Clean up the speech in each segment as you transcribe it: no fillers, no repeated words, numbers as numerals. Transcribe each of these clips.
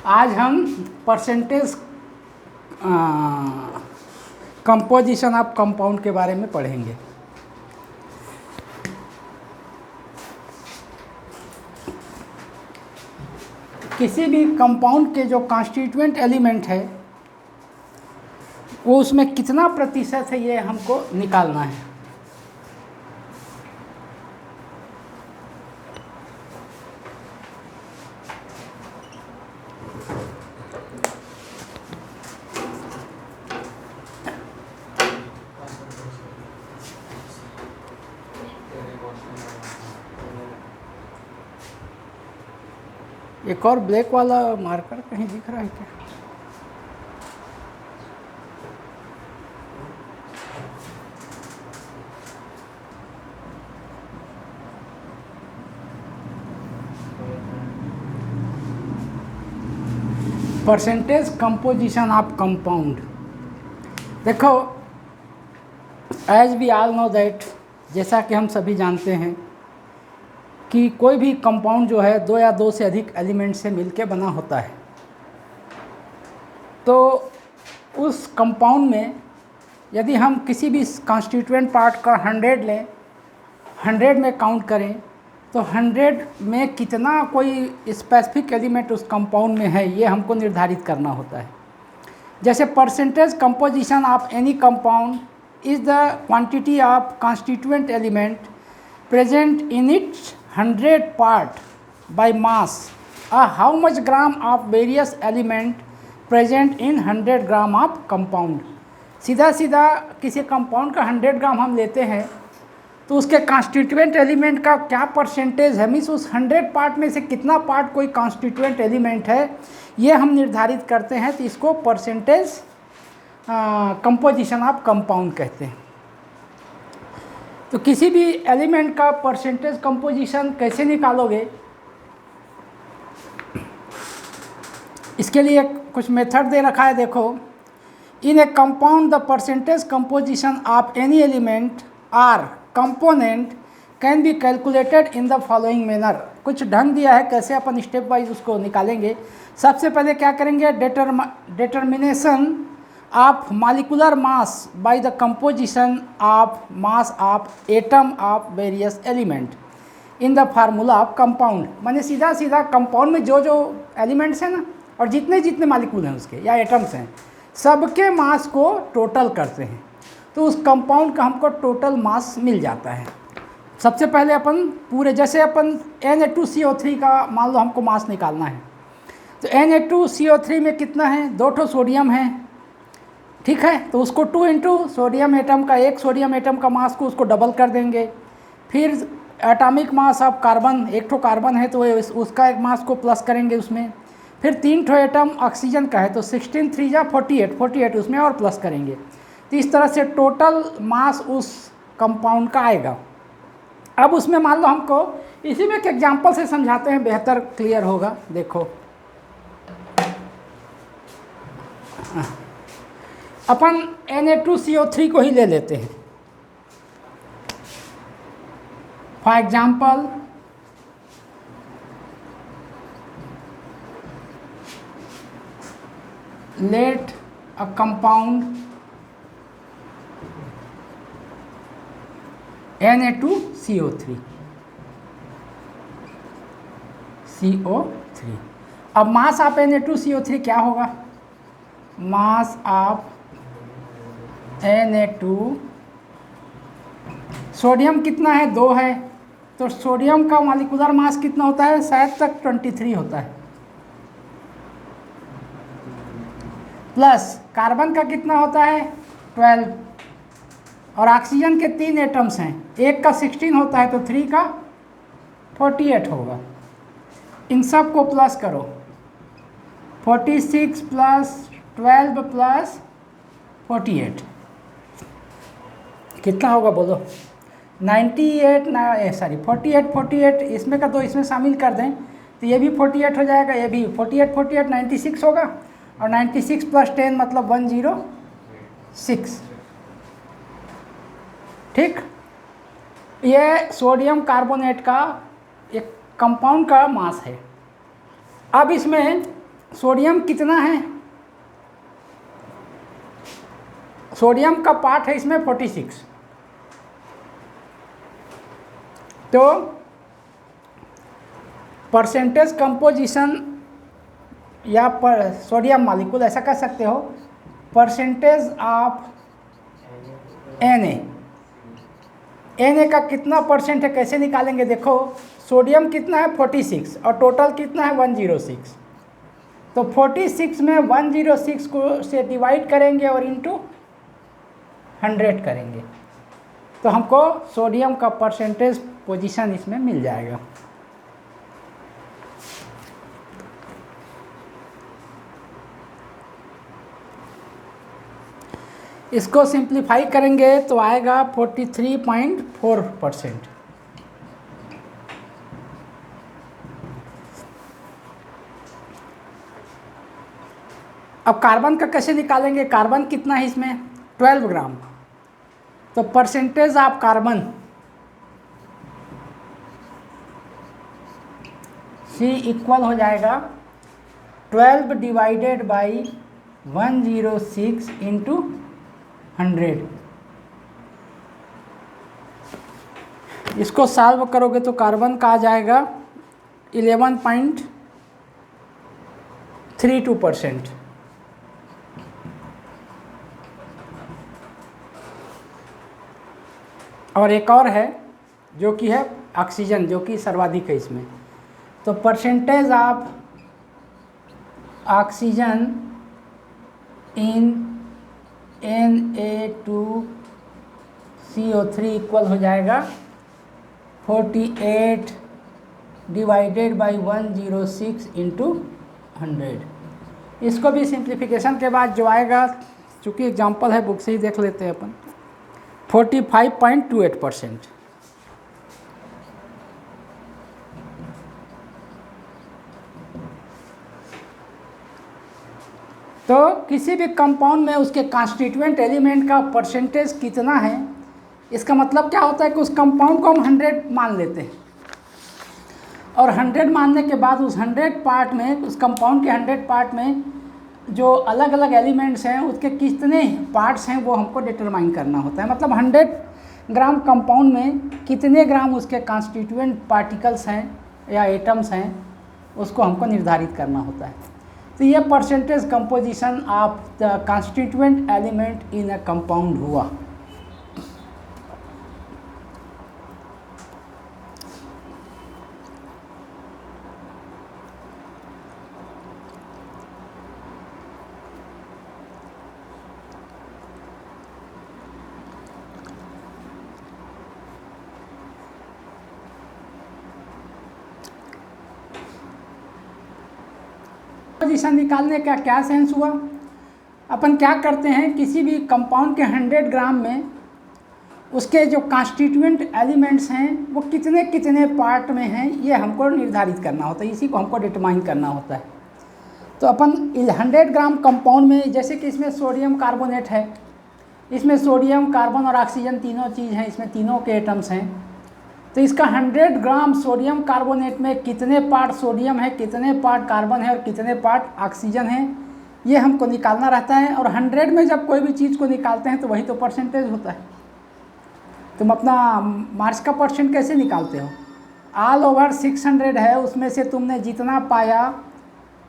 आज हम percentage composition of compound के बारे में पढ़ेंगे। किसी भी कंपाउंड के जो कॉन्स्टिट्यूएंट एलिमेंट है वो उसमें कितना प्रतिशत है ये हमको निकालना है। एक और ब्लैक वाला मार्कर कहीं दिख रहा है क्या? Percentage composition of compound. देखो, as we all know that, जैसा कि हम सभी जानते हैं कि कोई भी कंपाउंड जो है दो या दो से अधिक एलिमेंट से मिलकर बना होता है। तो उस कंपाउंड में यदि हम किसी भी कॉन्स्टिट्यूएंट पार्ट का 100 लें, 100 में काउंट करें, तो 100 में कितना कोई स्पेसिफिक एलिमेंट उस कंपाउंड में है ये हमको निर्धारित करना होता है। जैसे percentage composition of any compound is the quantity of constituent element present in its 100 part by mass, how much gram of various element present in 100 gram of compound. सीधा सीधा किसी कंपाउंड का 100 ग्राम हम लेते हैं तो उसके कॉन्स्टिट्यूएंट एलिमेंट का क्या परसेंटेज है, मीन्स उस 100 पार्ट में से कितना पार्ट कोई कॉन्स्टिट्यूएंट एलिमेंट है, ये हम निर्धारित करते हैं। तो इसको परसेंटेज कंपोजिशन ऑफ कंपाउंड कहते हैं। तो किसी भी एलिमेंट का परसेंटेज कंपोजिशन कैसे निकालोगे, इसके लिए कुछ मेथड दे रखा है। देखो, in a compound the percentage composition of any element or component can be calculated in the following manner. कुछ ढंग दिया है कैसे अपन स्टेप वाइज उसको निकालेंगे। सबसे पहले क्या करेंगे, determination of molecular mass by the composition of mass of atom of various element in the formula of compound. माने सीधा सीधा कंपाउंड में जो जो एलिमेंट्स हैं ना, और जितने जितने मॉलिक्यूल हैं उसके या एटम्स हैं, सबके मास को टोटल करते हैं तो उस कंपाउंड का हमको टोटल मास मिल जाता है। सबसे पहले अपन पूरे, जैसे अपन Na2CO3 का मान लो हमको मास निकालना है, तो Na2CO3 में कितना है, 2 सोडियम है, ठीक है। तो उसको 2 इंटू सोडियम एटम का, एक सोडियम एटम का मास को उसको डबल कर देंगे। फिर एटॉमिक मास ऑफ कार्बन, एक कार्बन है तो उसका एक मास को प्लस करेंगे उसमें। फिर 3 एटम ऑक्सीजन का है तो 16 3 जा 48 उसमें और प्लस करेंगे। तो इस तरह से टोटल मास उस कंपाउंड का आएगा। अब उसमें मान लो हमको, इसी में एक एग्जांपल से समझाते हैं, बेहतर क्लियर होगा। देखो, अपन Na2CO3 को ही ले लेते हैं। For example, let a compound Na2CO3 CO3। अब मास ऑफ Na2CO3 क्या होगा, मास ऑफ Na2, सोडियम कितना है, 2 है, तो सोडियम का मॉलिक्यूलर मास कितना होता है, शायद तक 23 होता है, प्लस कार्बन का कितना होता है, 12, और ऑक्सीजन के 3 एटम्स हैं, एक का 16 होता है तो 3 का 48 होगा। इन सब को प्लस करो, 46 प्लस 12 प्लस 48 कितना होगा बोलो, 48 इसमें का 2 इसमें शामिल कर दें तो ये भी 48 हो जाएगा, ये भी 48 96 होगा, और 96 प्लस 10 मतलब 106, ठीक। ये सोडियम कार्बोनेट का एक कंपाउंड का मास है। अब इसमें सोडियम कितना है, सोडियम का पार्ट है इसमें 46। तो परसेंटेज कंपोजिशन या पर सोडियम मॉलिक्यूल ऐसा कह सकते हो, परसेंटेज ऑफ Na का कितना परसेंट है कैसे निकालेंगे, देखो सोडियम कितना है 46 और टोटल कितना है 106। तो 46 में 106 को से डिवाइड करेंगे और इंटू 100 करेंगे तो हमको सोडियम का परसेंटेज पोजीशन इसमें मिल जाएगा। इसको सिंप्लीफाई करेंगे तो आएगा 43.4%। अब कार्बन का कैसे निकालेंगे, कार्बन कितना है इसमें 12 ग्राम। तो percentage of carbon C equal हो जाएगा 12 डिवाइडेड बाई 106 इंटू 100। इसको सॉल्व करोगे तो कार्बन का आ जाएगा 11.32%। और एक और है जो कि है ऑक्सीजन, जो कि सर्वाधिक है इसमें। तो percentage of oxygen in Na2CO3 equal हो जाएगा 48 डिवाइडेड बाई 106 इंटू 100। इसको भी सिंप्लीफिकेशन के बाद जो आएगा, चूँकि एग्जाम्पल है बुक से ही देख लेते हैं अपन, 45.28%। तो किसी भी कंपाउंड में उसके कॉन्स्टिट्यूएंट एलिमेंट का परसेंटेज कितना है, इसका मतलब क्या होता है कि उस कंपाउंड को हम 100 मान लेते हैं और 100 मानने के बाद उस 100 पार्ट में, उस कंपाउंड के 100 पार्ट में जो अलग अलग एलिमेंट्स हैं उसके कितने पार्ट्स हैं वो हमको डिटरमाइन करना होता है। मतलब 100 ग्राम कंपाउंड में कितने ग्राम उसके कॉन्स्टिट्यूएंट पार्टिकल्स हैं या एटम्स हैं, उसको हमको निर्धारित करना होता है। तो ये percentage composition of the constituent element in a compound हुआ। कंपोजिशन निकालने का क्या सेंस हुआ, अपन क्या करते हैं, किसी भी कंपाउंड के 100 ग्राम में उसके जो कॉन्स्टिट्यूएंट एलिमेंट्स हैं वो कितने कितने पार्ट में हैं ये हमको निर्धारित करना होता है, इसी को हमको डिटरमाइन करना होता है। तो अपन 100 ग्राम कंपाउंड में, जैसे कि इसमें सोडियम कार्बोनेट है, इसमें सोडियम, कार्बन और ऑक्सीजन तीनों चीज़ हैं, इसमें तीनों के एटम्स हैं। तो इसका 100 ग्राम सोडियम कार्बोनेट में कितने पार्ट सोडियम है, कितने पार्ट कार्बन है और कितने पार्ट ऑक्सीजन है, ये हमको निकालना रहता है। और 100 में जब कोई भी चीज़ को निकालते हैं तो वही तो परसेंटेज होता है। तुम अपना मार्क्स का परसेंट कैसे निकालते हो, ऑल ओवर 600 है, उसमें से तुमने जितना पाया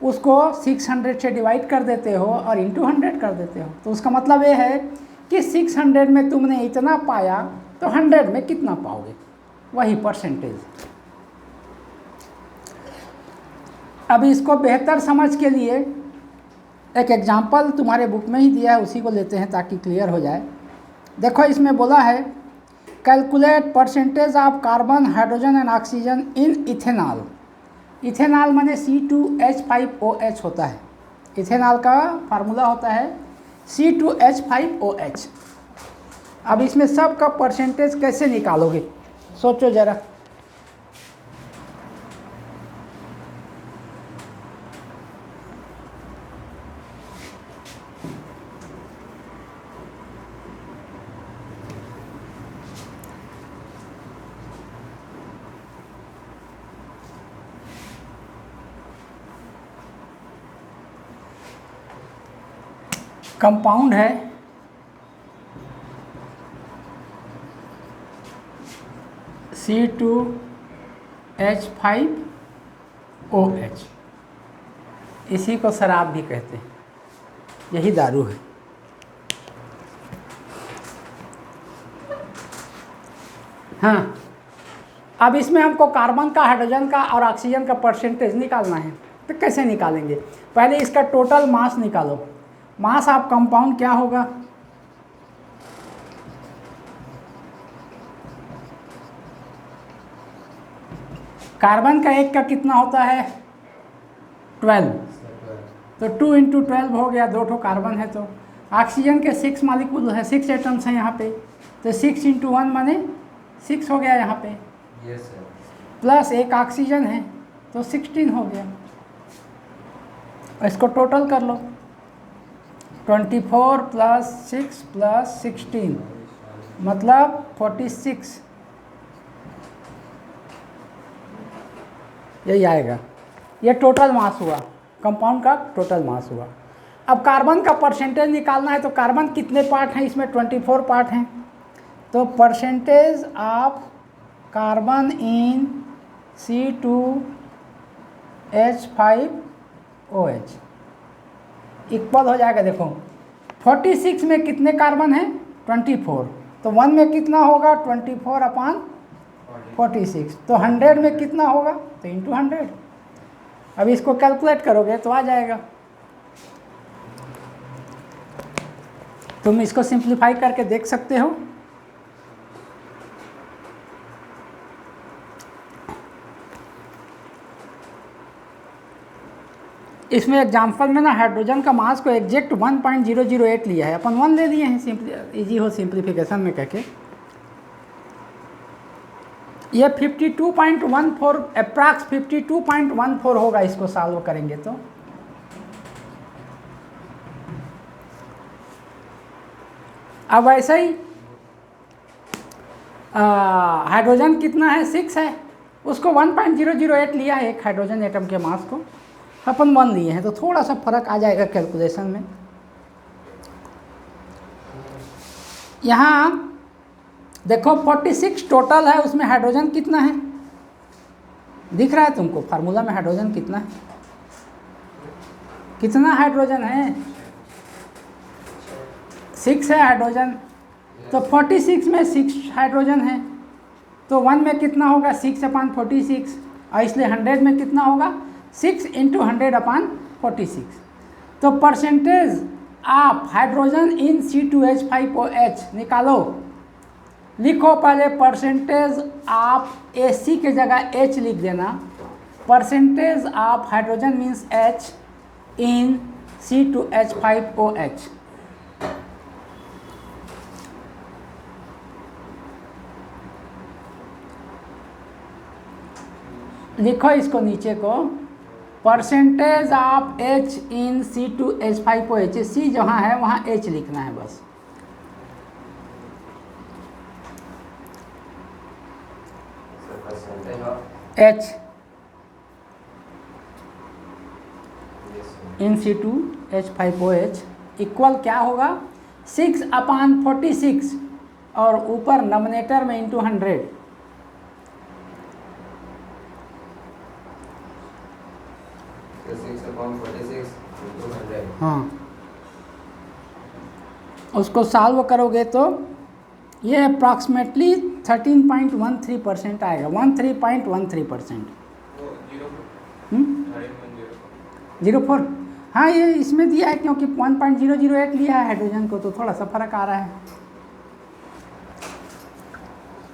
उसको 600 से डिवाइड कर देते हो और इंटू 100 कर देते हो। तो उसका मतलब ये है कि 600 में तुमने इतना पाया तो 100 में कितना पाओगे, वही परसेंटेज। अब इसको बेहतर समझ के लिए एक एग्जांपल तुम्हारे बुक में ही दिया है, उसी को लेते हैं ताकि क्लियर हो जाए। देखो इसमें बोला है calculate percentage of carbon, hydrogen and oxygen in ethanol. Ethanol माने C2H5OH होता है। इथेनॉल का फार्मूला होता है C2H5OH। अब इसमें सब का परसेंटेज कैसे निकालोगे, सोचो ज़रा। कंपाउंड है C2H5OH, इसी को शराब भी कहते हैं, यही दारू है। हाँ, अब इसमें हमको कार्बन का, हाइड्रोजन का और ऑक्सीजन का परसेंटेज निकालना है। तो कैसे निकालेंगे? पहले इसका टोटल मास निकालो। मास ऑफ कंपाउंड क्या होगा? कार्बन का एक का कितना होता है? 12, तो 2 × 12 हो गया, 2 ठो कार्बन है। तो ऑक्सीजन के 6 मॉलिक्यूल है, 6 एटम्स हैं यहाँ पे, तो 6 × 1 माने 6 हो गया यहाँ पे। Yes sir. प्लस एक ऑक्सीजन है तो 16 हो गया। इसको टोटल कर लो, 24 + 6 + 16 मतलब 46, यही आएगा। ये टोटल मास हुआ, कंपाउंड का टोटल मास हुआ। अब कार्बन का परसेंटेज निकालना है, तो कार्बन कितने पार्ट हैं इसमें? 24 पार्ट हैं। तो percentage of carbon in C2H5OH equal हो जाएगा। देखो 46 में कितने कार्बन हैं? 24, तो 1 में कितना होगा? 24/46, तो 100 में कितना होगा? तो इंटू 100। अब इसको कैलकुलेट करोगे तो आ जाएगा। तुम इसको सिंप्लीफाई करके देख सकते हो। इसमें एग्जाम्पल में ना हाइड्रोजन का मास को एग्जैक्ट 1.008 लिया है, अपन 1 ले लिए हैं, इजी हो सिंप्लीफिकेशन में कहके। ये 52.14 अप्रॉक्स 52.14 होगा, इसको सॉल्व करेंगे तो। अब ऐसे ही हाइड्रोजन कितना है? 6 है, उसको 1.008 लिया है एक हाइड्रोजन एटम के मास को, अपन 1 लिए हैं, तो थोड़ा सा फर्क आ जाएगा कैलकुलेशन में। यहाँ देखो 46 टोटल है, उसमें हाइड्रोजन कितना है? दिख रहा है तुमको फार्मूला में हाइड्रोजन कितना है? कितना हाइड्रोजन है? 6 है हाइड्रोजन, तो 46 में 6 हाइड्रोजन है, तो 1 में कितना होगा? 6/46, और इसलिए 100 में कितना होगा? 6 × 100/46। तो percentage of hydrogen in C2H5OH निकालो। लिखो पहले परसेंटेज ऑफ AC के जगह H लिख देना। Percentage of hydrogen means H in C2H5OH। लिखो इसको नीचे को, percentage of H in C2H5OH। C जहाँ है वहाँ H लिखना है बस। H इन C2H5OH इक्वल क्या होगा? 6/46 और ऊपर नॉमिनेटर में इंटू 100। हाँ, उसको सॉल्व करोगे तो ये अप्रॉक्सीमेटली 13.13% आएगा, 13.13%। 04, हाँ ये इसमें दिया है क्योंकि 1.008 लिया है हाइड्रोजन को, तो थोड़ा सा फर्क आ रहा है।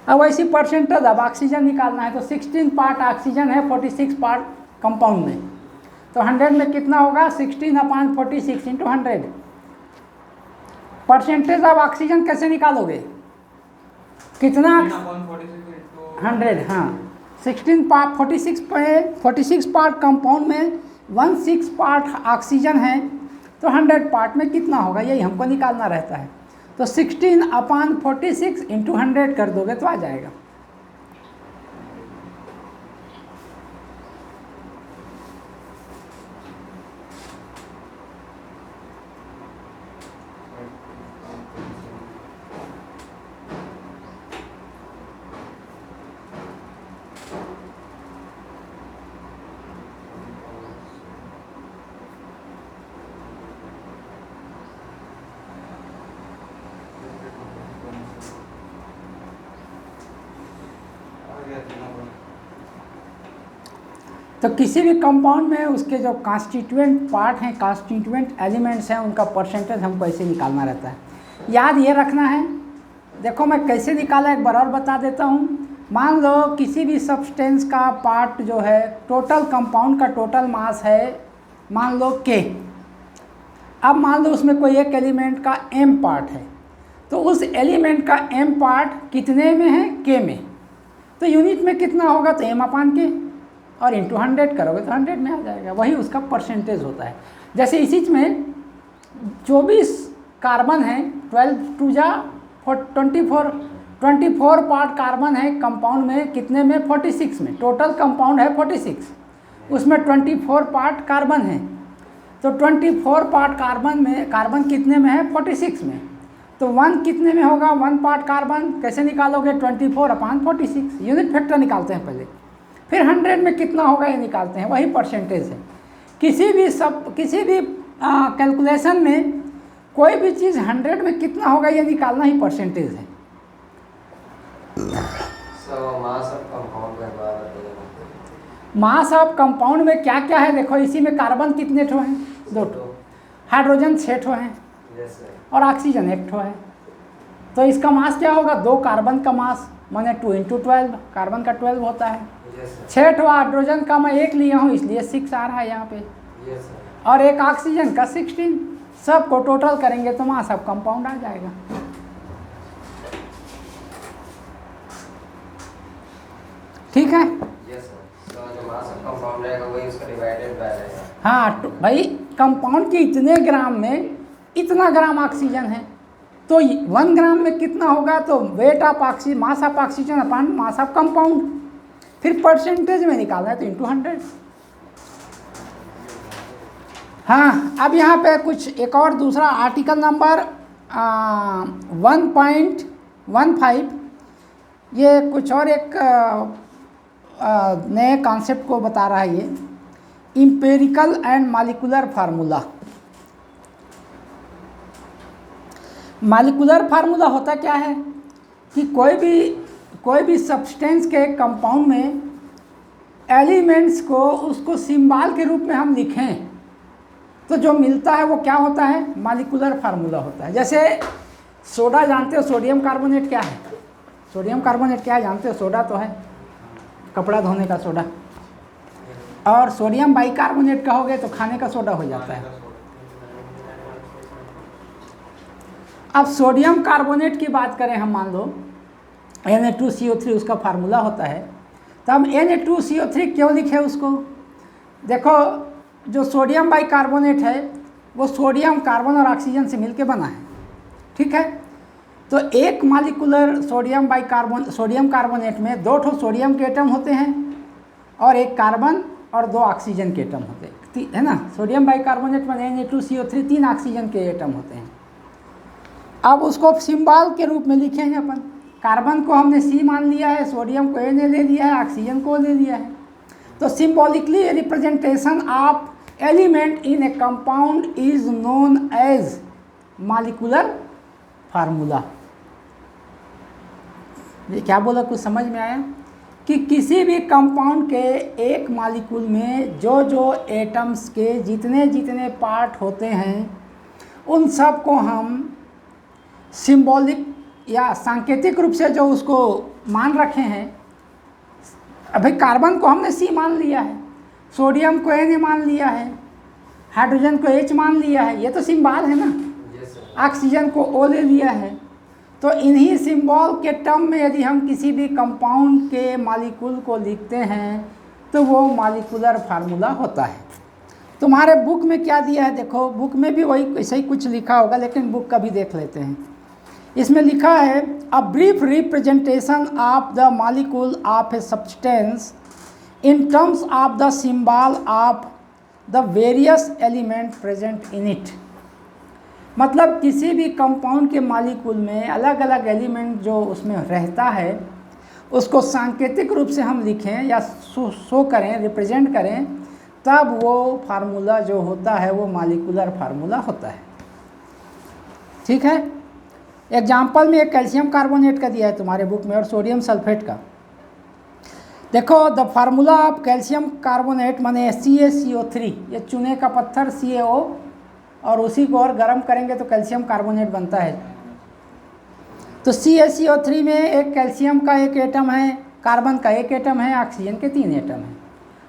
अब ऐसी परसेंटेज अब ऑक्सीजन निकालना है, तो 16 पार्ट ऑक्सीजन है, 46 पार्ट कंपाउंड में, तो 100 में कितना होगा? 16/46 इंटू 100। परसेंटेज ऑफ ऑक्सीजन कैसे निकालोगे? कितना? 100, हाँ। 46 पार्ट कंपाउंड में 16 पार्ट ऑक्सीजन है, तो 100 पार्ट में कितना होगा? यही हमको निकालना रहता है। तो 16/46 इंटू 100 कर दोगे तो आ जाएगा। तो किसी भी कंपाउंड में उसके जो कॉन्स्टिट्यूएंट पार्ट हैं, कॉन्स्टिट्यूएंट एलिमेंट्स हैं, उनका परसेंटेज हमको ऐसे निकालना रहता है। याद ये रखना है। देखो मैं कैसे निकाला एक बार और बता देता हूँ। मान लो किसी भी सब्सटेंस का पार्ट जो है, टोटल कंपाउंड का टोटल मास है मान लो K। अब मान लो उसमें कोई एक एलिमेंट का M पार्ट है, तो उस एलिमेंट का M पार्ट कितने में है? K में। तो यूनिट में कितना होगा? तो M/K, और इंटू 100 करोगे तो 100 में आ जाएगा। वही उसका परसेंटेज होता है। जैसे इसी में 24 कार्बन है, 12 2 जा 24 पार्ट कार्बन है कंपाउंड में, कितने में? 46 में। टोटल कंपाउंड है 46, उसमें 24 पार्ट कार्बन है। तो 24 पार्ट कार्बन में, कार्बन कितने में है? 46 में। तो 1 कितने में होगा? 1 पार्ट कार्बन कैसे निकालोगे? 24/46, यूनिट फैक्टर निकालते हैं पहले, फिर 100 में कितना होगा ये निकालते हैं, वही परसेंटेज है। किसी भी कैलकुलेशन में कोई भी चीज़ 100 में कितना होगा ये निकालना ही परसेंटेज है। मास ऑफ कंपाउंड में क्या क्या है देखो, इसी में कार्बन कितने ठो हैं? 2 ठो, हाइड्रोजन 6 ठो हैं, और ऑक्सीजन 1 ठो है। तो इसका मास क्या होगा? 2 कार्बन का मास माने 2 × 12, कार्बन का 12 होता है। 6 ठो हाइड्रोजन का मैं 1 लिया हूँ इसलिए 6 आ रहा है यहाँ पे, और 1 ऑक्सीजन का 16। सबको टोटल करेंगे तो मास ऑफ कंपाउंड आ जाएगा। ठीक है? हाँ भाई, कंपाउंड के इतने ग्राम में इतना ग्राम ऑक्सीजन है, तो 1 ग्राम में कितना होगा? तो weight of oxygen, mass of oxygen upon mass of compound. फिर परसेंटेज में निकालना है तो इंटू 100। हाँ, अब यहाँ पे कुछ एक और दूसरा आर्टिकल नंबर 1.15, ये कुछ और एक नए कॉन्सेप्ट को बता रहा है। ये empirical and molecular formula. Molecular formula होता क्या है कि कोई भी सब्सटेंस के कंपाउंड में एलिमेंट्स को उसको सिंबल के रूप में हम लिखें तो जो मिलता है वो क्या होता है? मॉलिक्यूलर फार्मूला होता है। जैसे सोडा जानते हो, सोडियम कार्बोनेट क्या है? सोडियम कार्बोनेट क्या है जानते हो? सोडा तो है, कपड़ा धोने का सोडा। और सोडियम बाइकार्बोनेट कहोगे तो खाने का सोडा हो जाता है। अब सोडियम कार्बोनेट की बात करें हम, मान लो Na2CO3 उसका फार्मूला होता है, तो हम Na2CO3 क्यों लिखे उसको? देखो, जो सोडियम बाइकार्बोनेट है वो सोडियम, कार्बन और ऑक्सीजन से मिलके बना है। ठीक है? तो एक मॉलिक्यूलर सोडियम कार्बोनेट में 2 ठो सोडियम के एटम होते हैं और 1 कार्बन और 2 ऑक्सीजन के एटम होते हैं, है ना? सोडियम बाइकार्बोनेट में Na2CO3 3 ऑक्सीजन के एटम होते हैं। अब उसको सिंबल के रूप में लिखेंगे अपन। कार्बन को हमने C मान लिया है, सोडियम को Na ले लिया है, ऑक्सीजन को ले लिया है। तो symbolically representation of element in a compound is known as molecular formula. ये क्या बोला, कुछ समझ में आया? कि किसी भी कंपाउंड के एक मॉलिक्यूल में जो एटम्स के जितने पार्ट होते हैं उन सब को हम सिंबॉलिक या सांकेतिक रूप से जो उसको मान रखे हैं। अभी कार्बन को हमने C मान लिया है, सोडियम को Na मान लिया है, हाइड्रोजन को H मान लिया है, ये तो सिंबल है ना। ऑक्सीजन को O ले लिया है। तो इन्हीं सिंबल के टर्म में यदि हम किसी भी कंपाउंड के मॉलिक्यूल को लिखते हैं तो वो मॉलिक्यूलर फार्मूला होता है। तुम्हारे बुक में क्या दिया है देखो, बुक में भी वही ऐसे ही कुछ लिखा होगा, लेकिन बुक का भी देख लेते हैं। इसमें लिखा है a brief representation of the molecule of a substance in terms of the symbol of the various element present in it. मतलब किसी भी कंपाउंड के मॉलिक्यूल में अलग अलग एलिमेंट जो उसमें रहता है उसको सांकेतिक रूप से हम लिखें या शो करें, रिप्रेजेंट करें, तब वो फार्मूला जो होता है वो मॉलिक्यूलर फार्मूला होता है। ठीक है? एग्जाम्पल में एक कैल्शियम कार्बोनेट का दिया है तुम्हारे बुक में और सोडियम सल्फेट का। देखो the formula of calcium carbonate माने CaCO3, ये चूने का पत्थर CaO, और उसी को और गर्म करेंगे तो कैल्शियम कार्बोनेट बनता है। तो CaCO3 में एक कैल्शियम का एक एटम है, कार्बन का एक एटम है, ऑक्सीजन के 3 एटम हैं।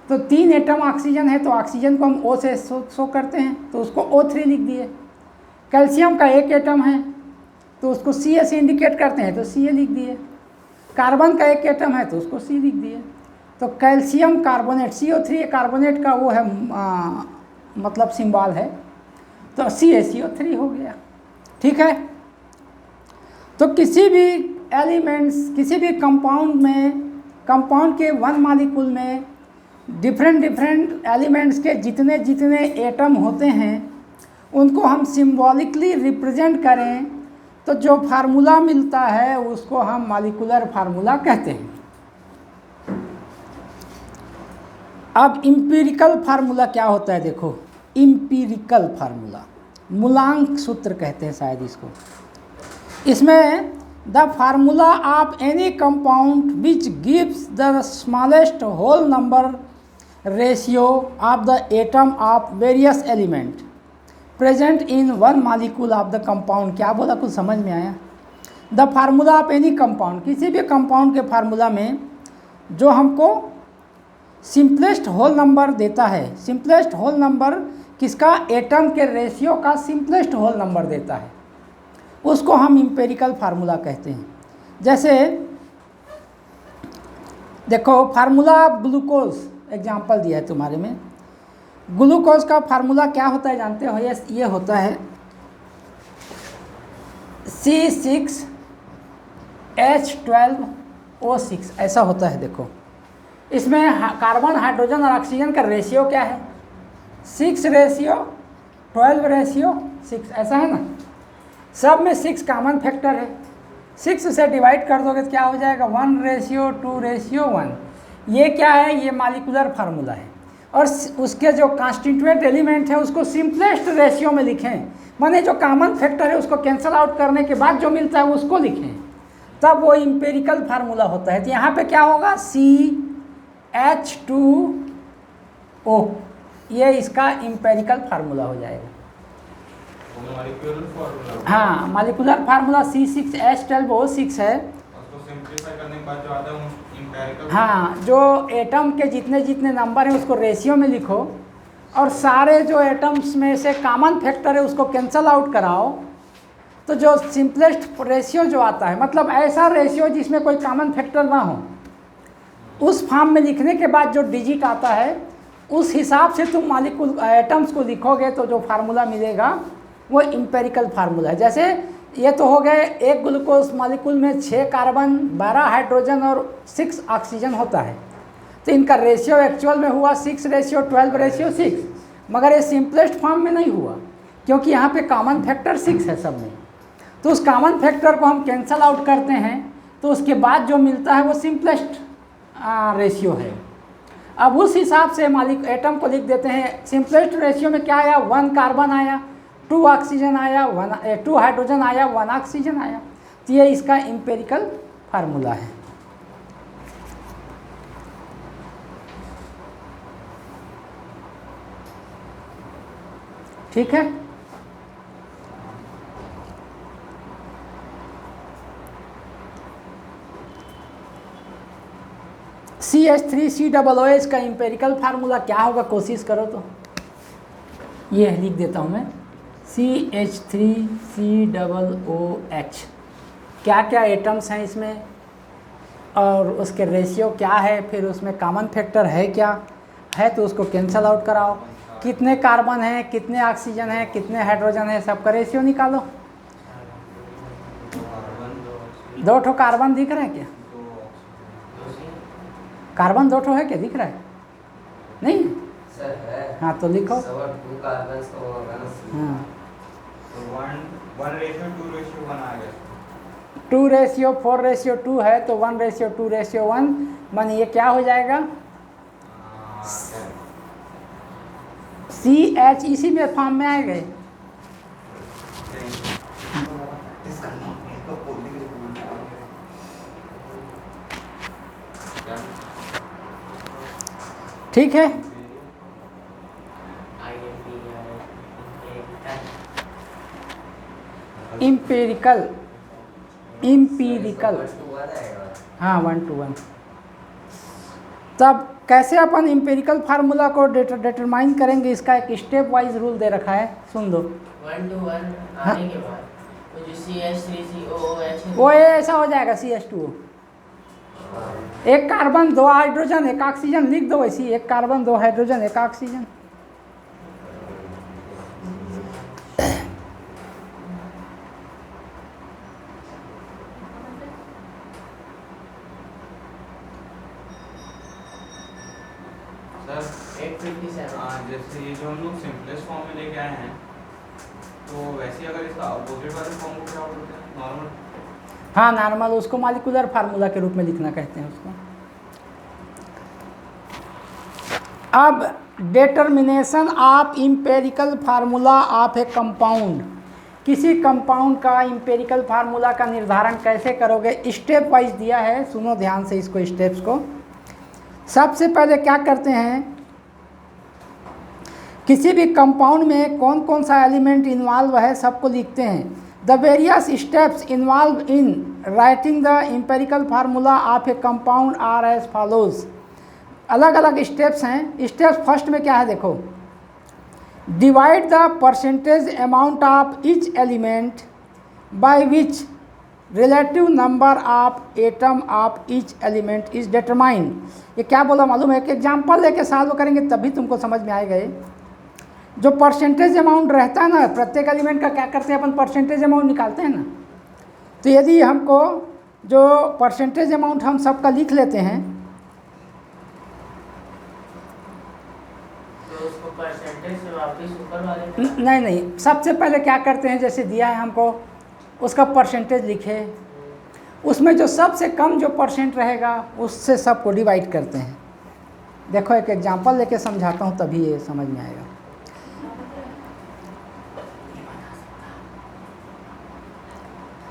तो 3 एटम ऑक्सीजन है तो ऑक्सीजन को हम O से शो करते हैं, तो उसको O3 लिख दिए। कैल्शियम का एक एटम है तो उसको Ca से इंडिकेट करते हैं तो Ca लिख दिए। कार्बन का एक एटम है तो उसको C लिख दिए। तो कैल्शियम कार्बोनेट, CO3 कार्बोनेट का वो है मतलब सिंबल है, तो CaCO3 हो गया। ठीक है, तो किसी भी एलिमेंट्स, किसी भी कंपाउंड में, कंपाउंड के वन मॉलिक्यूल में डिफरेंट एलिमेंट्स के जितने जितने एटम होते हैं उनको हम सिंबॉलिकली रिप्रेजेंट करें तो जो फार्मूला मिलता है उसको हम मॉलिक्यूलर फार्मूला कहते हैं। अब इम्पीरिकल फार्मूला क्या होता है, देखो इम्पीरिकल फार्मूला, मूलांक सूत्र कहते हैं शायद इसको। इसमें the formula of any compound which gives the smallest whole number ratio of the atom of various element present in one molecule of the compound. क्या बोला, कुछ समझ में आया? The formula of any compound, किसी भी कंपाउंड के formula में जो हमको सिंपलेस्ट होल नंबर देता है, सिंपलेस्ट होल नंबर किसका, एटम के रेशियो का सिंपलेस्ट होल नंबर देता है, उसको हम इम्पेरिकल फार्मूला कहते हैं। जैसे देखो फार्मूला ऑफ ग्लूकोज एग्जाम्पल दिया है तुम्हारे में। ग्लूकोज का फार्मूला क्या होता है जानते हो? ये होता है C6H12O6, ऐसा होता है। देखो इसमें कार्बन, हाइड्रोजन और ऑक्सीजन का रेशियो क्या है, 6:12:6, ऐसा है ना। सब में 6 कॉमन फैक्टर है, 6 से डिवाइड कर दोगे तो क्या हो जाएगा, 1:2:1। ये क्या है, ये मॉलिक्यूलर फार्मूला है। और उसके जो कॉन्स्टिट्यूएंट एलिमेंट है उसको सिंपलेस्ट रेशियो में लिखें, माने जो कॉमन फैक्टर है उसको कैंसल आउट करने के बाद जो मिलता है उसको लिखें, तब वो इम्पेरिकल फार्मूला होता है। तो यहाँ पे क्या होगा, CH2O, ये इसका इम्पेरिकल फार्मूला हो जाएगा। हाँ, मॉलिक्यूलर फार्मूला C6H12O6 है। करने के बाद जो आता है हाँ, जो एटम के जितने जितने नंबर हैं उसको रेशियो में लिखो और सारे जो एटम्स में से कॉमन फैक्टर है उसको कैंसल आउट कराओ, तो जो सिंपलेस्ट रेशियो जो आता है, मतलब ऐसा रेशियो जिसमें कोई कॉमन फैक्टर ना हो, उस फॉर्म में लिखने के बाद जो डिजिट आता है उस हिसाब से तुम मॉलिक्यूल एटम्स को लिखोगे तो जो फार्मूला मिलेगा वो इम्पेरिकल फार्मूला है। जैसे ये तो हो गए, एक ग्लूकोज मॉलिक्यूल में 6 कार्बन, 12 हाइड्रोजन और 6 ऑक्सीजन होता है, तो इनका रेशियो एक्चुअल में हुआ 6:12:6, मगर ये सिंपलेस्ट फॉर्म में नहीं हुआ क्योंकि यहाँ पे कॉमन फैक्टर 6 है सब में। तो उस कॉमन फैक्टर को हम कैंसल आउट करते हैं तो उसके बाद जो मिलता है वो सिंपलेस्ट रेशियो है। अब उस हिसाब से एटम को लिख देते हैं। सिंपलेस्ट रेशियो में क्या आया, 1 कार्बन आया, 2 ऑक्सीजन आया, 2 हाइड्रोजन आया, 1 ऑक्सीजन आया। तो ये इसका इम्पेरिकल फार्मूला है। ठीक है, CH3COOH का इम्पेरिकल फार्मूला क्या होगा, कोशिश करो तो। ये लिख देता हूँ मैं, CH3COOH। क्या क्या एटम्स हैं इसमें और उसके रेशियो क्या है, फिर उसमें कॉमन फैक्टर है क्या है, तो उसको कैंसल आउट कराओ। कितने कार्बन हैं, कितने ऑक्सीजन हैं, कितने हाइड्रोजन है, सबका रेशियो निकालो। 2 ठो कार्बन दिख रहा है क्या, कार्बन 2 ठो है क्या, दिख रहा है नहीं सर है। हाँ तो लिखो। हाँ, 2:4:2 है तो 1:2:1, माने ये क्या हो जाएगा, CH इसी में फॉर्म में आएगा। ठीक है। इम्पेरिकल, इम्पीरिकल, हाँ 1 to 1। तब कैसे अपन इम्पेरिकल फार्मूला को डिटरमाइन करेंगे, इसका एक स्टेप वाइज रूल दे रखा है, सुन दो। 1 to 1 आने के बाद वो जो CH3COOH वो ये ऐसा हो जाएगा CH2O, एक कार्बन 2 हाइड्रोजन 1 ऑक्सीजन, लिख दो वैसी, एक कार्बन 2 हाइड्रोजन 1 ऑक्सीजन। सर 857 जैसे ये जो हम लोग सिंपलेस्ट फॉर्म में लेके आए हैं, तो वैसे अगर इसका अपोजिट वाले फॉर्म को क्या बोलते हैं, नॉर्मल? हाँ नॉर्मल, उसको मॉलिक्यूलर फार्मूला के रूप में लिखना कहते हैं उसको। अब determination of empirical formula of a compound, किसी कंपाउंड का इम्पेरिकल फार्मूला का निर्धारण कैसे करोगे, स्टेप वाइज दिया है, सुनो ध्यान से इसको, स्टेप्स को। सबसे पहले क्या करते हैं, किसी भी कंपाउंड में कौन कौन सा एलिमेंट इन्वॉल्व है सबको लिखते हैं। The various steps involve in writing the empirical formula of a compound are as follows. अलग अलग स्टेप्स हैं। स्टेप्स फर्स्ट में क्या है देखो, divide the percentage amount of each element by which relative number of atom of each element is determined. ये क्या बोला मालूम है, कि एग्जाम्पल लेके सॉल्व करेंगे तभी तुमको समझ में आएगा। ये जो परसेंटेज अमाउंट रहता है ना प्रत्येक एलिमेंट का, क्या करते हैं अपन, परसेंटेज अमाउंट निकालते हैं ना। तो यदि हमको जो परसेंटेज अमाउंट हम सबका लिख लेते हैं, तो उसको परसेंटेज से वापस ऊपर वाले में नहीं, सबसे पहले क्या करते हैं, जैसे दिया है हमको उसका परसेंटेज लिखे, उसमें जो सबसे कम जो परसेंट रहेगा उससे सबको डिवाइड करते हैं। देखो एक एग्जांपल लेके समझाता हूँ तभी ये समझ में आएगा।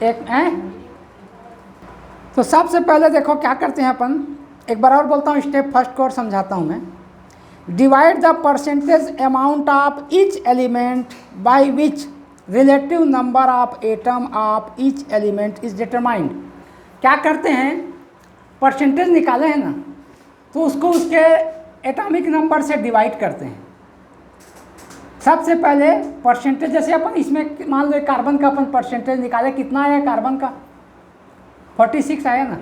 एक है तो सबसे पहले देखो क्या करते हैं अपन, एक बार और बोलता हूँ स्टेप फर्स्ट को और समझाता हूँ मैं। Divide the percentage amount of each element by which relative number of atom of each element is determined. क्या करते हैं, परसेंटेज निकाले हैं ना, तो उसको उसके एटॉमिक नंबर से डिवाइड करते हैं। सबसे पहले परसेंटेज, जैसे अपन इसमें मान लो कार्बन का अपन परसेंटेज निकाले, कितना आया कार्बन का, 46 आया ना।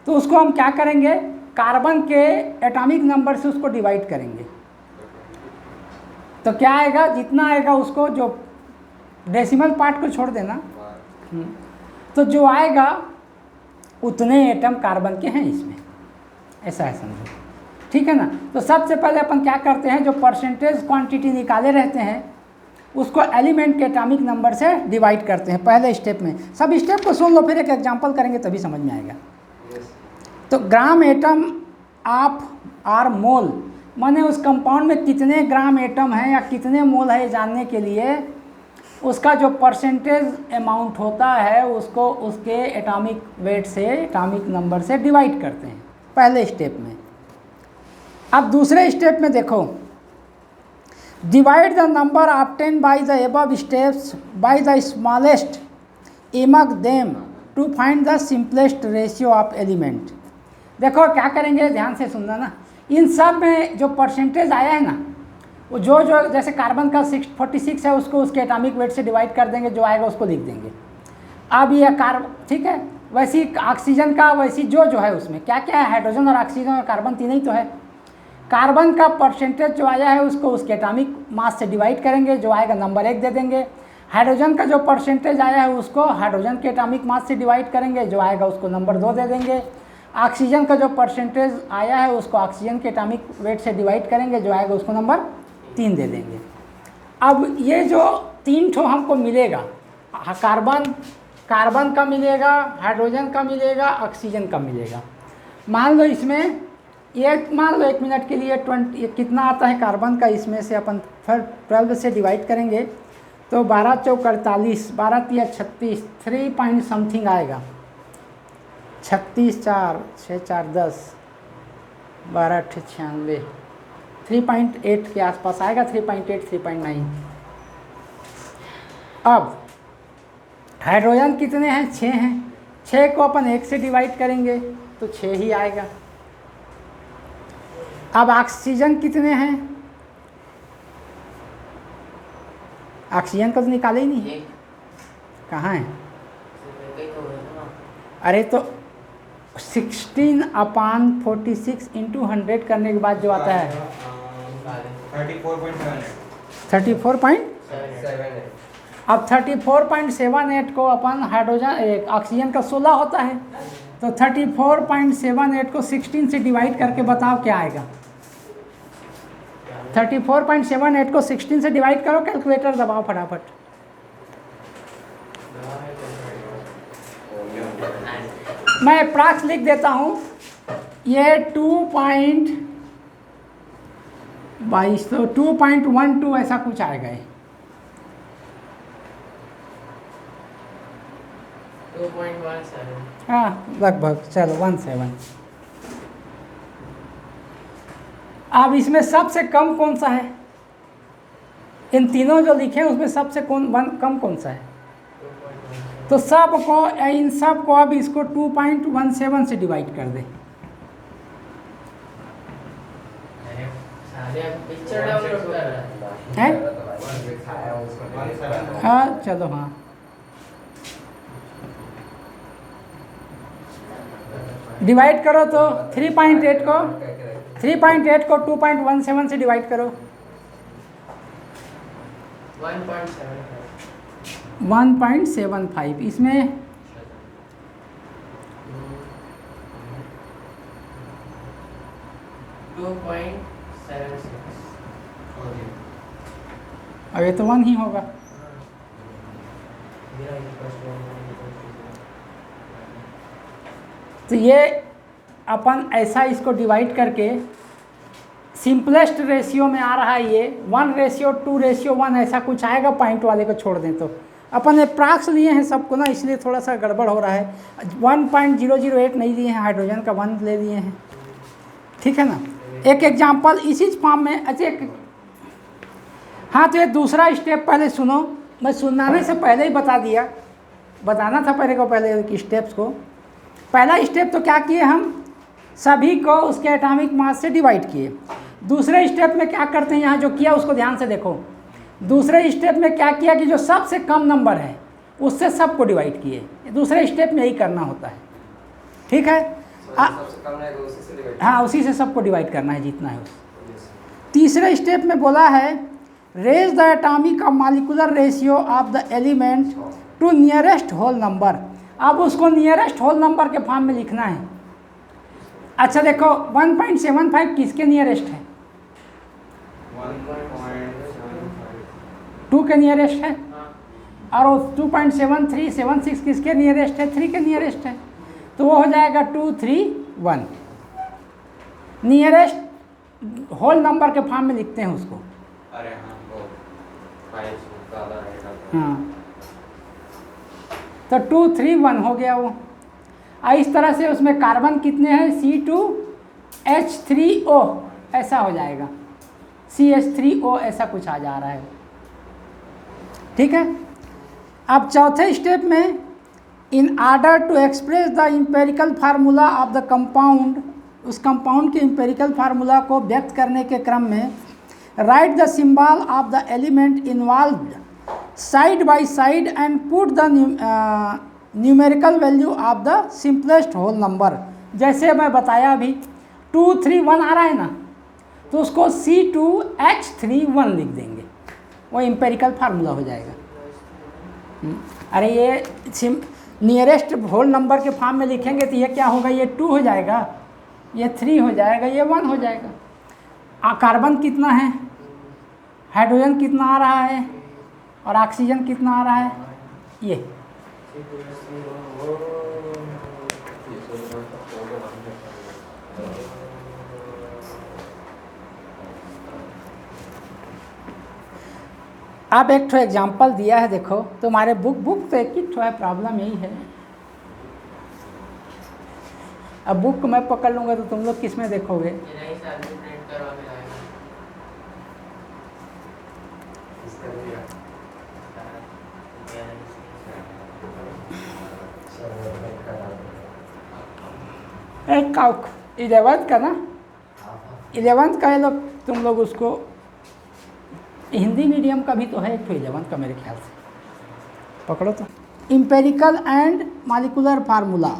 तो उसको हम क्या करेंगे, कार्बन के एटॉमिक नंबर से उसको डिवाइड करेंगे। तो क्या आएगा, जितना आएगा उसको, जो डेसिमल पार्ट को छोड़ देना, तो जो आएगा उतने एटम कार्बन के हैं इसमें, ऐसा है समझो, ठीक है ना। तो सबसे पहले अपन क्या करते हैं, जो परसेंटेज क्वांटिटी निकाले रहते हैं उसको एलिमेंट के एटॉमिक नंबर से डिवाइड करते हैं पहले स्टेप में। सब स्टेप को सुन लो, फिर एक एग्जांपल करेंगे तभी समझ में आएगा। तो ग्राम एटम ऑफ आर मोल, माने उस कंपाउंड में कितने ग्राम एटम हैं या कितने मोल है जानने के लिए उसका जो परसेंटेज अमाउंट होता है उसको उसके एटॉमिक वेट से, एटॉमिक नंबर से डिवाइड करते हैं पहले स्टेप में। अब दूसरे स्टेप में देखो, divide the number obtain by the above steps by the smallest among them to find the simplest ratio of element. देखो क्या करेंगे, ध्यान से सुनना ना, इन सब में जो परसेंटेज आया है ना, वो जो जैसे कार्बन का 46 है उसको उसके एटॉमिक वेट से डिवाइड कर देंगे, जो आएगा उसको लिख देंगे। अब ये ठीक है, वैसी ऑक्सीजन का वैसी जो है उसमें क्या क्या है, हाइड्रोजन और ऑक्सीजन और कार्बन तीन ही तो है। कार्बन का परसेंटेज जो आया है उसको उसके एटॉमिक मास से डिवाइड करेंगे, जो आएगा नंबर 1 दे देंगे। हाइड्रोजन का जो परसेंटेज आया है उसको हाइड्रोजन के एटॉमिक मास से डिवाइड करेंगे, जो आएगा उसको नंबर 2 दे देंगे। ऑक्सीजन का जो परसेंटेज आया है उसको ऑक्सीजन के एटॉमिक वेट से डिवाइड करेंगे, जो आएगा उसको नंबर 3 दे देंगे। अब ये जो 3 ठो हमको मिलेगा, कार्बन का मिलेगा, हाइड्रोजन का मिलेगा, ऑक्सीजन का मिलेगा। मान लो इसमें मान लो 1 मिनट के लिए 20 कितना आता है कार्बन का, इसमें से अपन 12 से डिवाइड करेंगे तो 12 चौक 48, 12 तिया 36, 3 पॉइंट समथिंग आएगा। 36 4 6 4 10, 12 96, 3.8 के आसपास आएगा, 3.8 3.9। अब हाइड्रोजन कितने हैं? 6 हैं। 6 को अपन 1 से डिवाइड करेंगे तो 6 ही आएगा। अब ऑक्सीजन कितने हैं? ऑक्सीजन को तो निकाले ही नहीं, कहाँ है? अरे तो 16/46 इंटू 100 करने के बाद जो आता है 34.78। अब 34.78 को अपन हाइड्रोजन ऑक्सीजन का 16 होता है, तो 34.78 को 16 से डिवाइड करके बताओ क्या आएगा। 34.78 को 16 से डिवाइड करो, कैलकुलेटर दबाओ फटाफट। मैं अप्रॉक्स लिख देता हूँ, ये 2.22 तो 2.12 ऐसा कुछ आएगा ये। 2.17। हाँ लगभग, चलो 17। अब इसमें सबसे कम कौन सा है? इन तीनों जो लिखे हैं उसमें सबसे कम कौन सा है? तो सबको, इन सब को अब इसको 2.17 से डिवाइड कर दे। पिक्चर डाउनलोड कर रहा हैं? हाँ चलो, हाँ डिवाइड करो तो 3.8 को 2.17 से डिवाइड करो। 1.75 इसमें 2.76। अब ये तो 1 ही होगा। तो ये अपन ऐसा इसको डिवाइड करके सिंपलेस्ट रेशियो में आ रहा है, ये 1:2:1 ऐसा कुछ आएगा, पॉइंट वाले को छोड़ दें तो। अपन अप्रॉक्स लिए हैं सबको ना, इसलिए थोड़ा सा गड़बड़ हो रहा है। 1.008 नहीं लिए हैं, हाइड्रोजन का 1 ले लिए हैं, ठीक है ना। एक एग्जांपल इसी फॉर्म में, अच्छा हाँ, तो ये दूसरा स्टेप पहले सुनो, मैं सुनाने से पहले ही बता दिया, बताना था पहले को, पहले स्टेप्स को। पहला स्टेप तो क्या किए हम, सभी को उसके एटॉमिक मास से डिवाइड किए। दूसरे स्टेप में क्या करते हैं, यहाँ जो किया उसको ध्यान से देखो। दूसरे स्टेप में क्या किया कि जो सबसे कम नंबर है उससे सबको डिवाइड किए। दूसरे स्टेप में यही करना होता है, ठीक है। हाँ, उसी से सबको डिवाइड करना है, जितना है उस। तीसरे स्टेप में बोला है रेज द एटॉमिक और molecular ratio of the element to nearest whole number. अब उसको नियरेस्ट होल नंबर के फॉर्म में लिखना है। अच्छा देखो, 1.75 किसके नियरेस्ट है? 2 के नियरेस्ट है, और 2.7376 किसके नियरेस्ट है? 3 के नियरेस्ट है। तो वो हो जाएगा 2, 3, 1। नियरेस्ट होल नंबर के फॉर्म में लिखते हैं उसको। अरे हाँ, वो 5 ज़्यादा रहेगा। हाँ, तो 2, 3, 1 हो गया वो। इस तरह से उसमें कार्बन कितने हैं? C2H3O ऐसा हो जाएगा, CH3O ऐसा कुछ आ जा रहा है, ठीक है। अब चौथे स्टेप में, in order to express the empirical formula of the compound, उस कंपाउंड के इम्पेरिकल फार्मूला को व्यक्त करने के क्रम में write the symbol of the element involved side by side and put the numerical value of the simplest whole number. जैसे मैं बताया अभी 2, 3, 1 आ रहा है ना, तो उसको C2H31 लिख देंगे, वो इम्पेरिकल फार्मूला हो जाएगा। अरे ये नियरेस्ट होल नंबर के फॉर्म में लिखेंगे तो ये क्या होगा? ये 2 हो जाएगा, ये 3 हो जाएगा, ये 1 हो जाएगा। कार्बन कितना है, हाइड्रोजन कितना आ रहा है, और ऑक्सीजन कितना आ रहा है? ये आप एक ठो एग्जाम्पल दिया है, देखो तुम्हारे बुक तो एक ही ठो है, प्रॉब्लम यही है। अब बुक मैं पकड़ लूँगा तो तुम लोग किस में देखोगे? एक का 11th का ना, 11th का ये लोग तुम लोग उसको, हिंदी मीडियम का भी तो है एक तो 11th का मेरे ख्याल से, पकड़ो तो। इम्पेरिकल एंड मॉलिक्यूलर फार्मूला,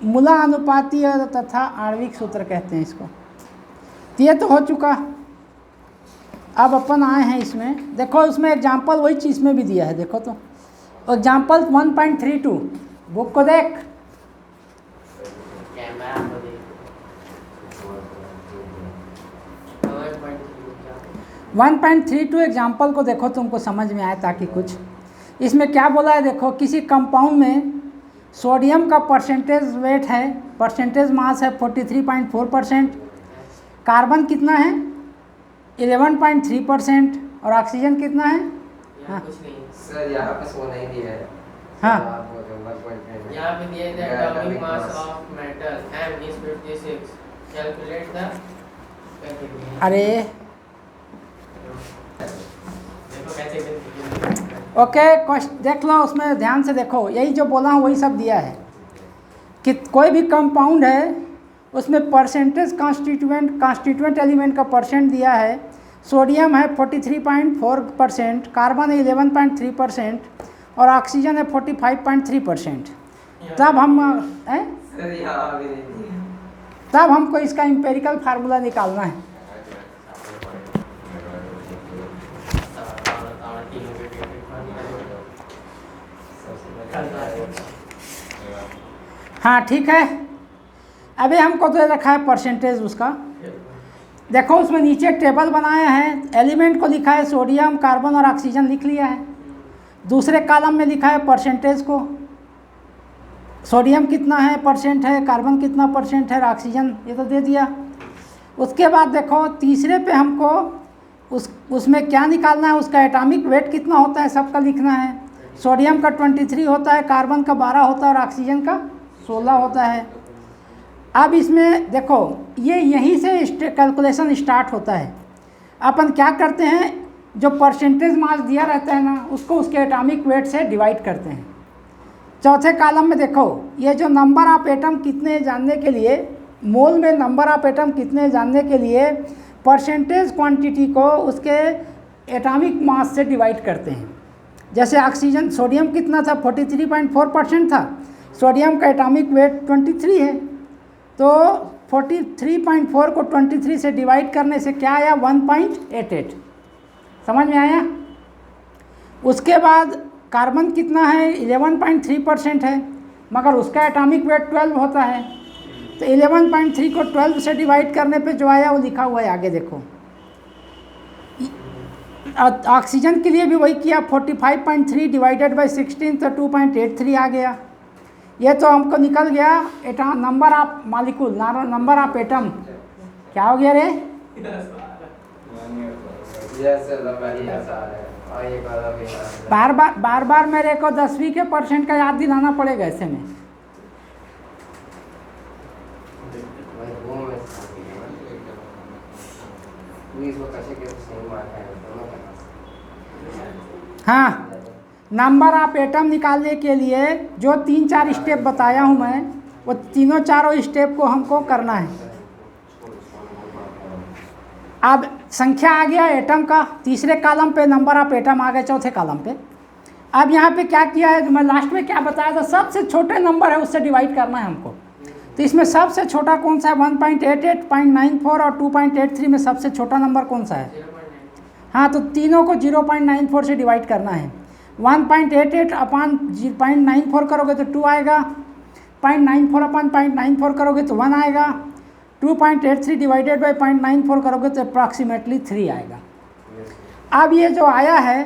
मूला अनुपातीय तथा आणविक सूत्र कहते हैं इसको। तो ये तो हो चुका। अब अपन आए हैं इसमें, देखो उसमें एग्जाम्पल वही चीज़ में भी दिया है, देखो तो एग्जाम्पल 1.32 बुक को देख। कैमरा को देख। 1.32 एग्जाम्पल को देखो, तुमको समझ में आए ताकि कुछ। इसमें क्या बोला है देखो, किसी कंपाउंड में सोडियम का परसेंटेज वेट है, परसेंटेज मास है 43.4%, कार्बन कितना है 11.3% और ऑक्सीजन कितना है? यहाँ कुछ नहीं सर, यहाँ पे वो नहीं दिया है। हाँ। यहाँ पे दिया है atomic mass of metal m is 56, calculate the, अरे देखो कैसे करते ओके, देख लो उसमें ध्यान से देखो, यही जो बोला हूँ वही सब दिया है कि कोई भी कंपाउंड है उसमें परसेंटेज कांस्टिट्यूएंट एलिमेंट का परसेंट दिया है। सोडियम है 43.4%, कार्बन है 11.3% और ऑक्सीजन है 45.3%। तब हम सर यहाँ भी नहीं दिया। तब हमको इसका एम्पिरिकल फार्मूला निकालना है। हाँ ठीक है, अभी हमको तो रखा है परसेंटेज उसका। देखो उसमें नीचे टेबल बनाया है, एलिमेंट को लिखा है सोडियम, कार्बन और ऑक्सीजन लिख लिया है। दूसरे कॉलम में लिखा है परसेंटेज को, सोडियम कितना है परसेंट है, कार्बन कितना परसेंट है, ऑक्सीजन ये तो दे दिया। उसके बाद देखो तीसरे पे हमको उसमें क्या निकालना है, उसका एटॉमिक वेट कितना होता है सबका लिखना है। सोडियम का 23 होता है, कार्बन का 12 होता है और ऑक्सीजन का 16 होता है। अब इसमें देखो ये यहीं से कैलकुलेशन स्टार्ट होता है। अपन क्या करते हैं, जो परसेंटेज मास दिया रहता है ना उसको उसके एटॉमिक वेट से डिवाइड करते हैं। चौथे कॉलम में देखो ये जो नंबर ऑफ एटम कितने जानने के लिए, मोल में नंबर ऑफ एटम कितने जानने के लिए परसेंटेज क्वांटिटी को उसके एटॉमिक मास से डिवाइड करते हैं। जैसे ऑक्सीजन, सोडियम कितना था 43.4% था, सोडियम का एटॉमिक वेट 23 है, तो 43.4 को 23 से डिवाइड करने से क्या आया 1.88। समझ में आया? उसके बाद कार्बन कितना है 11.3% है, मगर उसका एटॉमिक वेट 12 होता है, तो 11.3 को 12 से डिवाइड करने पे जो आया वो लिखा हुआ है आगे देखो। ऑक्सीजन के लिए भी वही किया, 45.3 डिवाइडेड बाई 16 तो 2.83 आ गया। ये तो हमको निकल गया number of molecule, number of atom. क्या हो गया रे? बार बार मेरे को 10वीं के परसेंट का याद दिलाना पड़ेगा ऐसे में। हाँ, नंबर ऑफ एटम निकालने के लिए जो 3-4 स्टेप बताया हूँ मैं, वो तीनों चारों स्टेप को हमको करना है। अब संख्या आ गया एटम का, तीसरे कॉलम पे नंबर ऑफ एटम आ गए चौथे कॉलम पे। अब यहाँ पे क्या किया है, मैं लास्ट में क्या बताया था, सबसे छोटे नंबर है उससे डिवाइड करना है हमको। तो इसमें सबसे छोटा कौन सा है 1.88, 0.94 और 2.83 में सबसे छोटा नंबर कौन सा है? हाँ, तो तीनों को 0.94 से डिवाइड करना है। 1.88 अपान 0.94 करोगे तो 2 आएगा, 0.94 अपान 0.94 करोगे तो 1 आएगा, 2.83 डिवाइडेड बाई 0.94 करोगे तो अप्रॉक्सीमेटली 3 आएगा। अब ये जो आया है,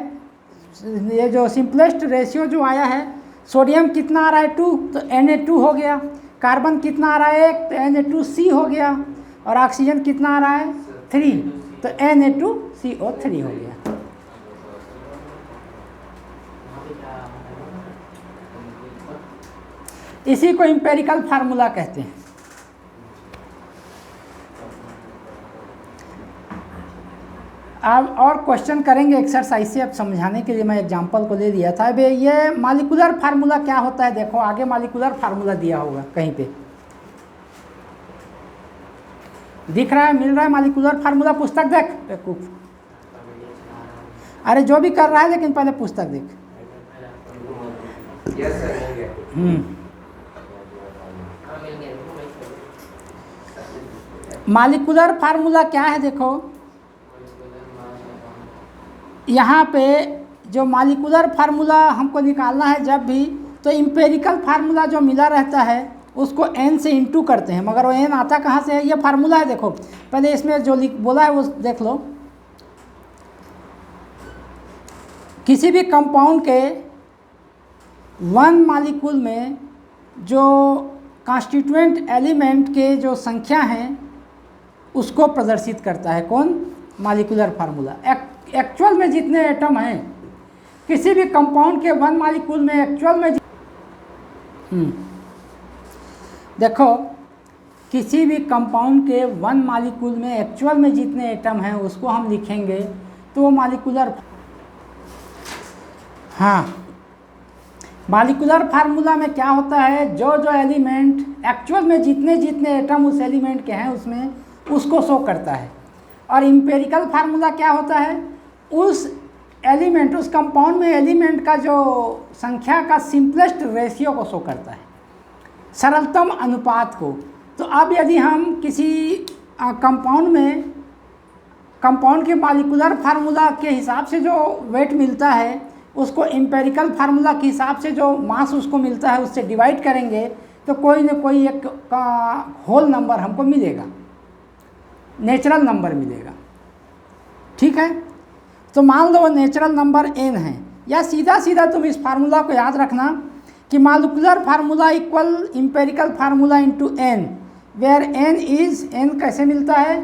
ये जो सिंपलेस्ट रेशियो जो आया है, सोडियम कितना आ रहा है 2, तो Na2 हो गया। कार्बन कितना आ रहा है 1, तो Na2C हो गया। और ऑक्सीजन कितना आ रहा है 3, तो Na2CO3 हो गया। इसी को एम्पिरिकल फार्मूला कहते हैं। अब और क्वेश्चन करेंगे एक्सरसाइज से, अब समझाने के लिए मैं एग्जांपल को ले लिया था। अब ये मॉलिक्यूलर फार्मूला क्या होता है देखो, आगे मॉलिक्यूलर फार्मूला दिया होगा कहीं पे। दिख रहा है, मिल रहा है मालिकुलर फार्मूला? पुस्तक देख बेवकूफ। अरे जो भी कर रहा है लेकिन पहले पुस्तक देख। यस सर, मिल गया। मालिकुलर फार्मूला क्या है देखो, यहाँ पे जो मालिकुलर फार्मूला हमको निकालना है जब भी, तो इम्पेरिकल फार्मूला जो मिला रहता है उसको n से इंटू करते हैं, मगर वो n आता कहाँ से है? ये फार्मूला है देखो। पहले इसमें जो बोला है वो देख लो। किसी भी कंपाउंड के 1 मॉलिक्यूल में जो कॉन्स्टिट्यूएंट एलिमेंट के जो संख्या हैं उसको प्रदर्शित करता है कौन? Molecular formula. एक्चुअल में जितने एटम हैं किसी भी कंपाउंड के 1 मॉलिक्यूल में, एक्चुअल में देखो किसी भी कंपाउंड के 1 मॉलिक्यूल में एक्चुअल में जितने एटम हैं उसको हम लिखेंगे तो वो मॉलिक्यूलर, हाँ, मॉलिक्यूलर फार्मूला में क्या होता है? जो जो एलिमेंट एक्चुअल में जितने जितने एटम उस एलिमेंट के हैं उसमें, उसको शो करता है। और इम्पेरिकल फार्मूला क्या होता है? उस एलिमेंट, उस कंपाउंड में एलिमेंट का जो संख्या का सिंपलेस्ट रेशियो को शो करता है, सरलतम अनुपात को। तो अब यदि हम किसी कंपाउंड में, कंपाउंड के मॉलिक्यूलर फार्मूला के हिसाब से जो वेट मिलता है उसको इम्पेरिकल फार्मूला के हिसाब से जो मास उसको मिलता है उससे डिवाइड करेंगे तो कोई न कोई एक का होल नंबर हमको मिलेगा, नेचुरल नंबर मिलेगा। ठीक है, तो मान लो वो नेचुरल नंबर n है, या सीधा सीधा तुम इस फार्मूला को याद रखना कि molecular formula equal empirical formula into n, where n is, n कैसे मिलता है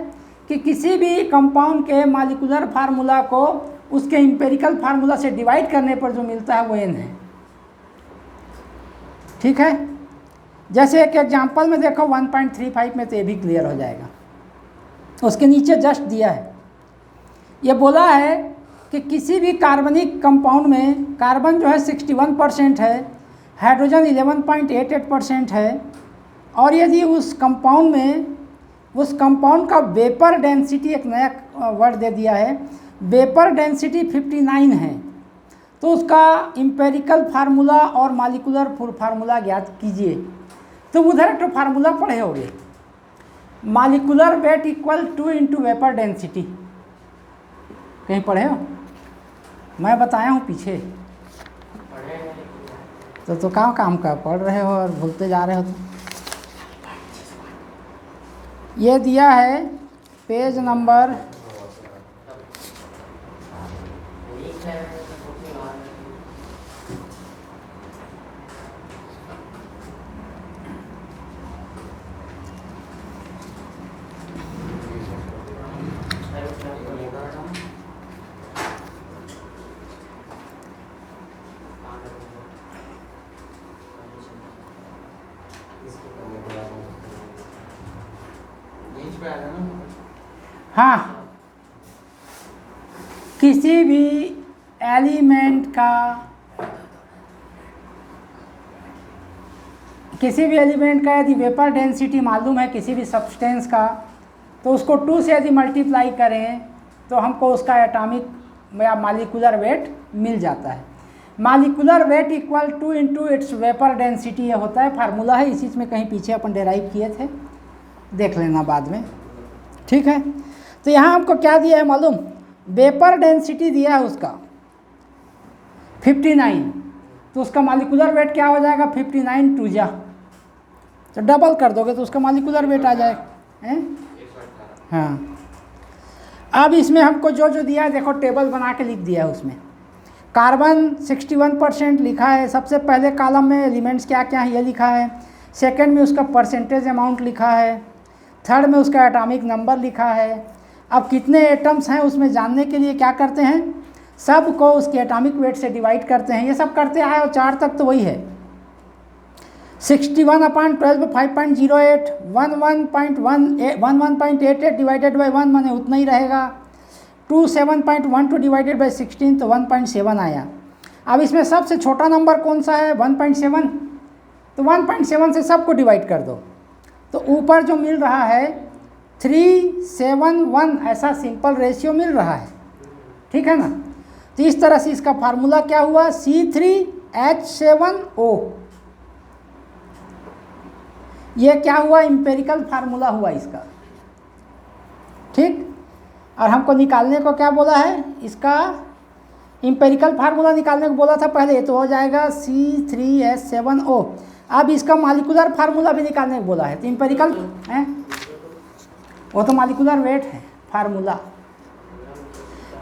कि किसी भी कंपाउंड के मॉलिक्यूलर फार्मूला को उसके इम्पेरिकल फार्मूला से डिवाइड करने पर जो मिलता है वो n है। ठीक है, जैसे एक एग्जांपल में देखो 1.35 में तो ये भी क्लियर हो जाएगा। उसके नीचे जस्ट दिया है, ये बोला है कि किसी भी कार्बनिक कंपाउंड में कार्बन जो है 61% है, हाइड्रोजन 11.88% है, और यदि उस कंपाउंड में, उस कंपाउंड का वेपर डेंसिटी, एक नया वर्ड दे दिया है, वेपर डेंसिटी 59 है, तो उसका इम्पेरिकल फार्मूला और मॉलिक्यूलर फार्मूला ज्ञात कीजिए। तो उधर एक तो फार्मूला पढ़े होगे, molecular weight equal 2 into vapour density, कहीं पढ़े हो? मैं बताया हूँ पीछे, तो कहाँ काम का पढ़ रहे हो और भूलते जा रहे हो। तो ये दिया है पेज नंबर, हाँ, किसी भी एलिमेंट का, किसी भी एलिमेंट का यदि वेपर डेंसिटी मालूम है किसी भी सब्सटेंस का, तो उसको 2 से यदि मल्टीप्लाई करें तो हमको उसका एटॉमिक या मॉलिक्यूलर वेट मिल जाता है। Molecular weight equal 2 into its vapour density, ये होता है, फार्मूला है, इसी में कहीं पीछे अपन डेराइव किए थे, देख लेना बाद में। ठीक है, तो यहाँ हमको क्या दिया है मालूम? वेपर डेंसिटी दिया है उसका 59, तो उसका मॉलिक्यूलर वेट क्या हो जाएगा? 59 2 जा, तो डबल कर दोगे तो उसका मॉलिक्यूलर वेट आ जाएगा, हैं? हाँ, अब इसमें हमको जो जो दिया है देखो, टेबल बना के लिख दिया है उसमें। कार्बन 61% लिखा है, सबसे पहले कॉलम में एलिमेंट्स क्या क्या है ये लिखा है, सेकंड में उसका परसेंटेज अमाउंट लिखा है, थर्ड में उसका एटॉमिक नंबर लिखा है। अब कितने एटम्स हैं उसमें जानने के लिए क्या करते हैं, सब को उसके एटॉमिक वेट से डिवाइड करते हैं, ये सब करते आए और 4 तक तो वही है। 61/12 5.08, 11.88 डिवाइडेड बाई 1 माने उतना ही रहेगा, 27.12 डिवाइडेड बाई 16 तो 1.7 आया। अब इसमें सबसे छोटा नंबर कौन सा है? 1.7, तो 1.7 से सबको डिवाइड कर दो, तो ऊपर जो मिल रहा है 371 ऐसा सिंपल रेशियो मिल रहा है, ठीक है ना। तो इस तरह से इसका फार्मूला क्या हुआ, C3H7O। ये क्या हुआ, इम्पेरिकल फार्मूला हुआ इसका, ठीक। और हमको निकालने को क्या बोला है, इसका इम्पेरिकल फार्मूला निकालने को बोला था पहले, तो हो जाएगा C3H7O। अब इसका मालिकुलर फार्मूला भी निकालने को बोला है, तो इम्पेरिकल है, वो तो मालिकुलर वेट है फार्मूला।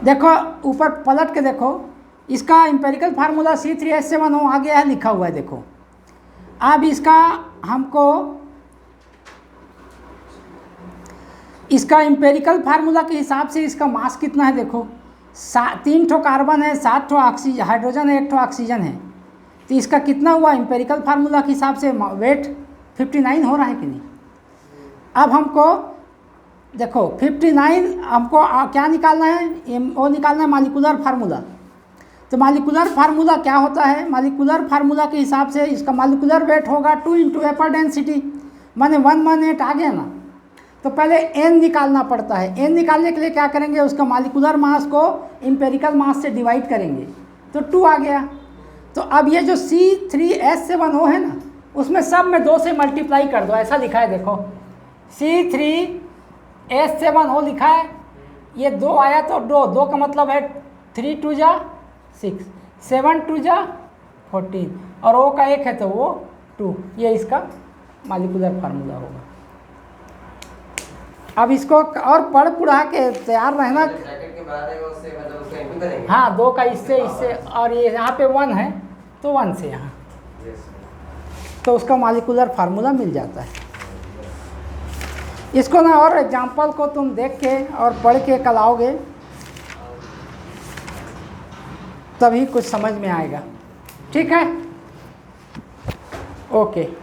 देखो ऊपर पलट के देखो, इसका इम्पेरिकल फार्मूला C3H7O आ गया है, लिखा हुआ है, देखो। अब इसका हमको इसका इम्पेरिकल फार्मूला के हिसाब से इसका मास कितना है, देखो 3 ठो कार्बन है, 7 ठो ऑक्सीजन हाइड्रोजन है, 1 ठो ऑक्सीजन है, तो इसका कितना हुआ, इम्पेरिकल फार्मूला के हिसाब से वेट 59 हो रहा है कि नहीं। अब हमको देखो 59 हमको क्या निकालना है, वो निकालना है मालिकुलर फार्मूला। तो मालिकुलर फार्मूला क्या होता है, मालिकुलर फार्मूला के हिसाब से इसका मालिकुलर वेट होगा 2 × वेपर डेंसिटी, माने 118 आ गया ना। तो पहले n निकालना पड़ता है, n निकालने के लिए क्या करेंगे, उसका मालिकुलर मास को इम्पेरिकल मास से डिवाइड करेंगे, तो 2 आ गया। तो अब ये जो C3H7O है ना, उसमें सब में 2 से मल्टीप्लाई कर दो, ऐसा लिखा है, देखो C3H7O लिखा है, ये 2 आया तो 2 का मतलब है 3 × 2 = 6, 7 × 2 = 14, और O का 1 है तो वो 2। ये इसका मालिकुलर फार्मूला होगा। अब इसको और पढ़ पुढ़ा के तैयार रहना। ब्रैकेट के बाद है उससे मतलब उसको इनटू करेंगे। हाँ, 2 का इससे, और ये यहाँ पे 1 है तो 1 से यहाँ, तो उसका मालिकुलर फार्मूला मिल जाता है। इसको ना और एग्जाम्पल को तुम देख के और पढ़ के कल आओगे, तभी कुछ समझ में आएगा, ठीक है। ओके।